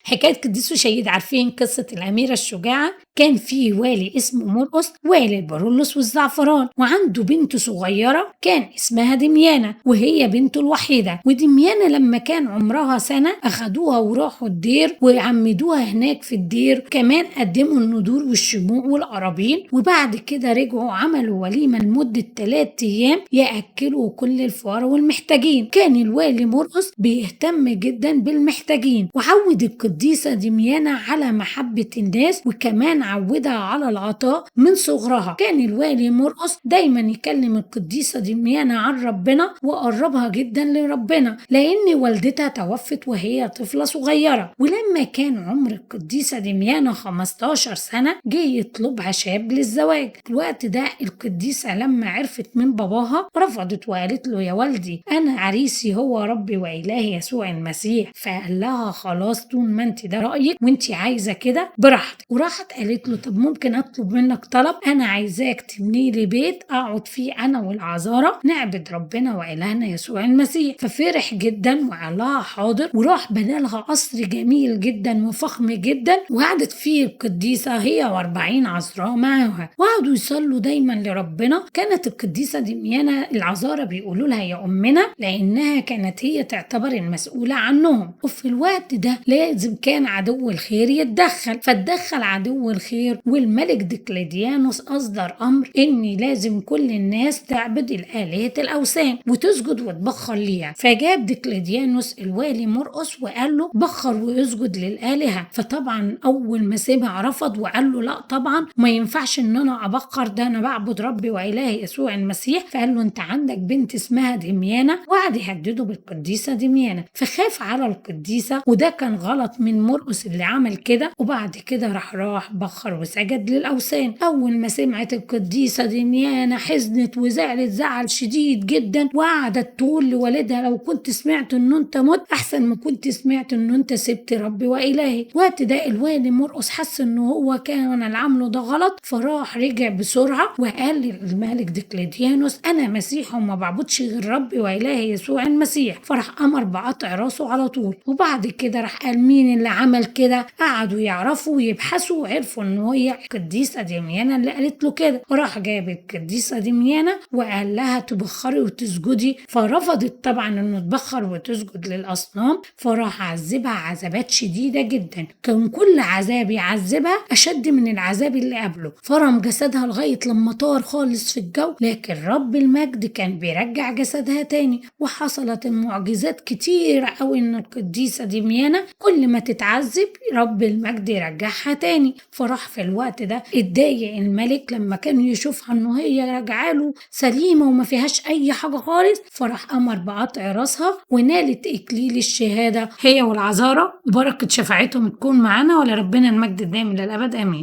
حكاية قديس وشهيد. عارفين قصة الأميرة الشجاعة؟ كان في والي اسمه مرقس، والي البرولوس والزعفران، وعنده بنت صغيرة كان اسمها دميانة، وهي بنته الوحيدة. ودميانة لما كان عمرها سنة أخدوها وراحوا الدير وعمدوها هناك في الدير، كمان قدموا الندور والشموع والقرابين. وبعد كده رجعوا عملوا وليمة لمدة 3 أيام يأكلوا كل الفقراء والمحتاجين. كان الوالي مرقس بيهتم جدا بالمحتاجين، وعود القديسة دميانة على محبة الناس، وكمان عودها على العطاء من صغرها. كان الوالي مرقس دايما يكلم القديسة دميانة عن ربنا وقربها جدا لربنا، لأن والدتها توفت وهي طفلة صغيرة. ولما كان عمر القديسة دميانة 15 سنة جه يطلبها شاب للزواج. الوقت ده القديسة لما عرفت من باباها رفضت وقالت له: يا والدي، أنا عريسي هو ربي وإلهي يسوع المسيح. فقال لها: خلاص، طول ما انت ده رأيك وانت عايزة كده براحتك. وراحت قالت له: طب ممكن أطلب منك طلب؟ أنا عايزاك تبني لي بيت أقعد فيه أنا والعذارى نعبد ربنا وإلهنا يسوع المسيح. ففرح جدا وقال لها حاضر، وراح بنى لها قصر جميل جدا وفخم جدا، وقعدت فيه القديسة هي و40 عذراء معاها، وقعدوا يصلوا دايما لربنا. كانت القديسة دميانة العذارى بيقولوا لها يا أمنا، لأنها كانت هي تعتبر المسؤولة عنهم. وفي الوقت ده لازم كان عدو الخير يتدخل، فاتدخل عدو الخير، والملك دقلديانوس أصدر أمر إن لازم كل الناس تعبد الآلهة الأوثان وتسجد وتبخر ليها. فجاب دقلديانوس الوالي مرقس وقال له: بخر واسجد للآلهة. فطبعا أول ما سمع رفض وقال له: لا طبعا ما ينفعش إن أنا أبخر، ده أنا بعبد ربي وإلهي يسوع المسيح. فقال له: أنت عندك بنت اسمها دميانة، وقعد يهدده بالقديسة دميانة. فخاف على القديسة، وده كان غلط من مرقس اللي عمل كده. وبعد كده راح بخر وسجد للأوثان. أول ما سمعت القديسة دميانة حزنت وزعلت زعل شديد جدا، وقعدت تقول لوالدها: لو كنت سمعت إن أنت مت أحسن ما كنت سمعت إن أنت سبت ربي وإلهي. وقت ده الوالي مرقس حس إنه هو كان اللي عامله ده غلط، فراح رجع بسرعة وقال للملك دقلديانوس: أنا مسيح وما بعبدش غير ربي وإلهي يسوع المسيح. فراح أمر بقطع راسه على طول. وبعد كده راح قال: مين اللي عمل كده؟ قعدوا يعرفوا ويبحثوا وعرفوا إن هي القديسة دميانة اللي قالت له كده. وراح جاب القديسة دميانة وقال لها: تبخري وتسجدي. فرفضت طبعا إنه تبخر وتسجد للأصنام. فراح عذبها عذابات شديدة جدا، كان كل عذاب يعذبها أشد من العذاب اللي قبله. فرم جسدها لغاية لما طار خالص في الجو، لكن رب المجد كان بيرجع جسدها تاني. وحصلت المعجزات كتير قوي إن القديسة دميانة كل ما تتعذب رب المجد يرجعها تاني. فراح في الوقت ده اتضايق الملك لما كان يشوفها إنه هي راجعاله سليمة وما فيهاش أي حاجة خالص. فراح أمر بقطع راسها، ونالت إكليل الشهادة هي والعذارى. وبركة شفاعتهم تكون معانا، ولربنا المجد الدائم إلى الأبد، آمين.